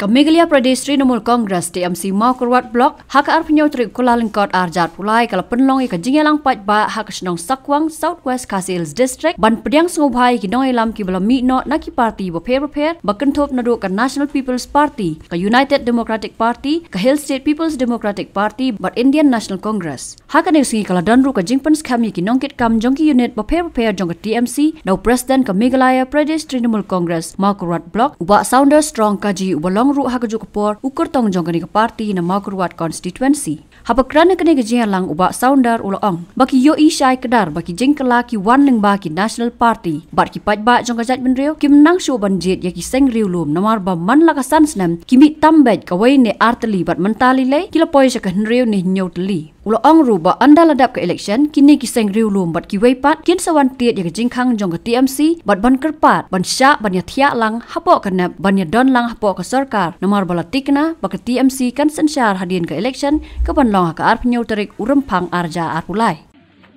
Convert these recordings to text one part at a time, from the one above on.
Ke Meghalaya Pradesh Trinamool Congress TMC mau Kyrwoh blok hak arpenyo trik kula lengkot arjat pulai kalau penlong ke jingelang pat ba hak senong sakwang Southwest Kasils District ban pediang sungubhai ki nong elam ki bala mi no naki party bo pair bakentop nadu ke National People's Party ke United Democratic Party ke Hill State People's Democratic Party but Indian National Congress hak ane singi kalau danru ke jingpen skam ki nongkit kam jongki unit bo pair jong ke TMC now president ke Meghalaya Pradesh Trinamool Congress mau Kyrwoh blok uba sounder strong kaji uba ru hak kapor ukur tong jong kani ke parti na mau Kyrwoh constituency haba krana kani ke lang uba sounder uloong baki yo ishai kedar baki jengkela ki wan leng ba ki national party bat ki pat ba jong kajat benreo kim nang shu banjit ya ki seng riewlum namar ba man la ka sansnam kimi tambet ka wai ne arteli bat mentali le kila poi sa ka henreo ni nyotli uloong ru ba anda ladap ke election kini ki seng riewlum bat ki wai pat kin sawan tiet ya ki jingkhang jong ke TMC bat ban kyrpad ban sya ban ya thia lang hapo kana ban ya don lang hapo ka Sorkar nomor balatikna baka TMC kan sensyar hadin ke election ke banlong ka arpenyo terik urempang arja arpulai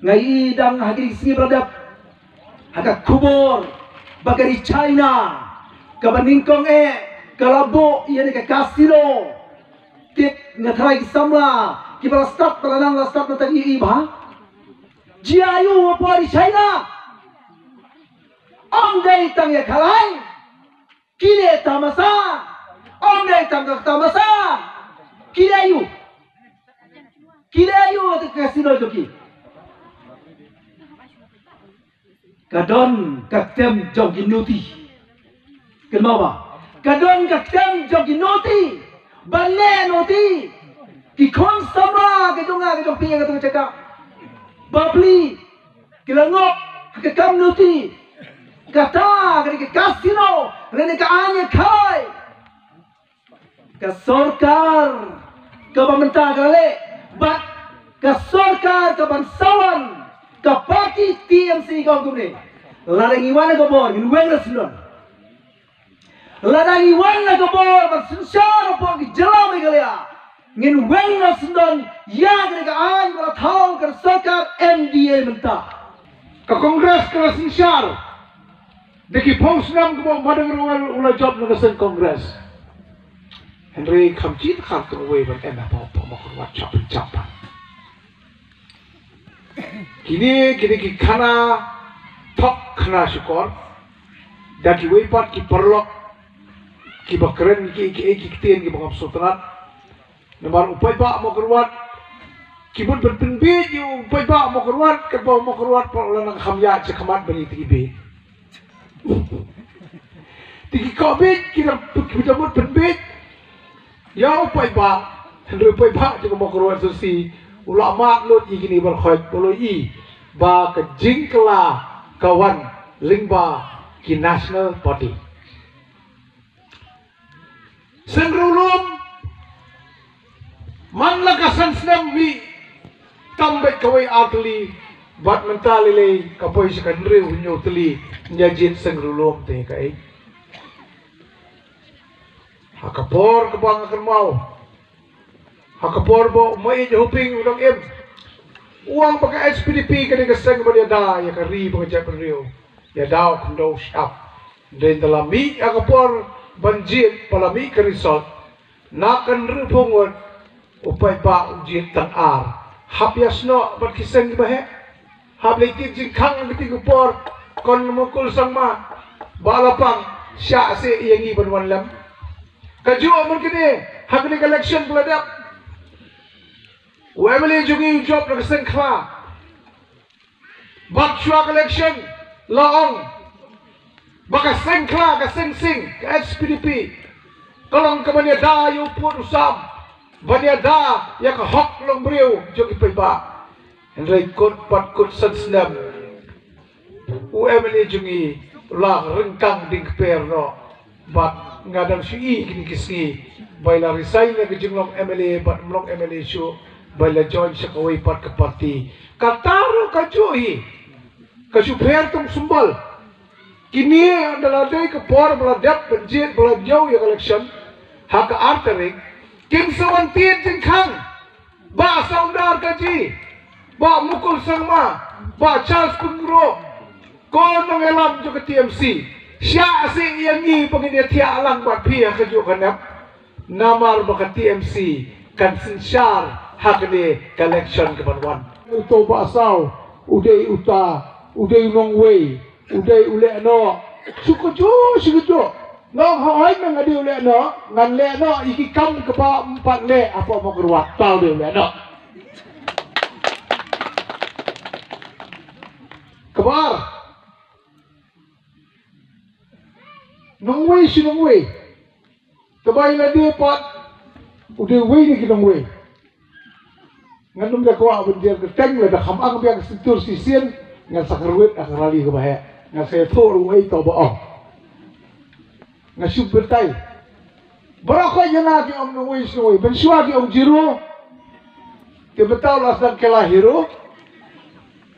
ngai idang hagiri singi beradab haka kubur bagari China ke baningkong kalabo iya ke kasino tip ngatrai samla ki bala start palanang la start na tagi iba jiayu apa di China om dai tang ya kalai kile tamasa om dai tang tamasa kile ayu at kasino joki kadon kaktem jogi nuti kenapa kadon kaktem jogi nuti balle nuti ki kon sama ke donga ke jopi ke tu cakap babli kilangok ke kam nuti kata ke kasino rene ka anye kai ke Sorkar ke pemerintah kale bat ke Sorkar ke bangsawan ke parti TMC kau gune ladang iwan ke bor ngin weng rasulun ladang iwan ke bor bersensyar apa ke jalan Meghalaya ngin weng rasulun ya ke an bala thaw ke Sorkar MDA mentah ke kongres ke sensyar deki pongsnam ke bor madang ula job na sen kongres Henry kamjit kan tu way ban ena pa mau Kyrwoh cap. Kini ki kana tok kana syukur daki way pat ki perlok ki bakren ki kiten ki bangam sultanat nomor upai pa mau Kyrwoh ki bun berpenbit yu upai pa mau Kyrwoh ke mau Kyrwoh pa ulang khamya cekamat bani tibi tiki covid kita bun penbit ya upai ba upai ba juga mau Kyrwoh susi ulama lot igini berkhot poloi ba ke jingkla kawan lingba ki national party sengrulum man lakasan snam mi tambet kawai atli bat mentali le kapoi sekandre unyo tli nyajin sengrulum te kai hakapor kebang akan mau hakapor bo mai hoping udang uang pakai SPDP kena keseng pada dah ya kari pengajar penriu ya dah kendo shop dan dalam mi hakapor banjir palami ke resort nakan rupungut upai pa ujit tan ar hap yasno bat kiseng bahe hap letik jingkang geti gupor kon mukul sangma balapang sya se yangi banwan lam kaju amun kini hakni election peladap Wemeli jungi job nak sengkla bak chua election laong baka sengkla ka sing ke SPDP kalong ka banya da yu pun usam banya da ya ka hok long briu jogi paiba henry kot pat kot sansnam Wemeli jungi la rengkang ding perno bak ngadang sui kini kisngi baila resign ke jinglong MLA bat mlong MLA show baila join sa kawai pat ke parti kataro kajuhi kasuper tum sumbal kini adalah day ke por beladap benjit beladjau ya election hak arterik kim sawan tiet jengkang ba saudar kaji ba mukul sangma ba Charles Pengro kon mengelam juga TMC Siya si iyangi pagin atiar lang bat pia kajo kanap namar baka TMC kan sinsyar hakde collection kebanwan uto basau udai uta udai nongwei udai ule no sukujo nong hoi nang adi ule no ngan le no iki kam kepa 4 le apa mau keruat tau de ule no kebar nongwei si nongwei kebai la dia pot udah wei ni kita wei ngandung dah kuah benjer keteng lah dah khamang biar kesentur sisien ngan sakerwet akrali ke bahaya ngan saya thor wei to boong ngan syub bertai berapa jana ki om wei soi bensua ki om jiro ke betal asal kelahiro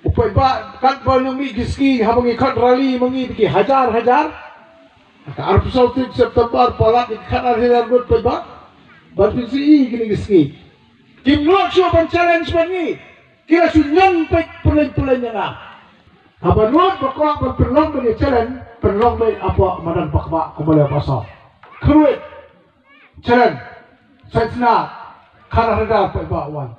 upai ba kat ba numi giski habangi khat rali mangi ki hajar Arab Saudi September polak ikan ada buat pebak, berfungsi gini giski. Kim lot show pan challenge bani, kira sunyan pek pelan yang apa lot bakwa perlong bani challenge, perlong bani apa madan pakba kembali pasal. Kruit challenge, saya kana ada pebak wan.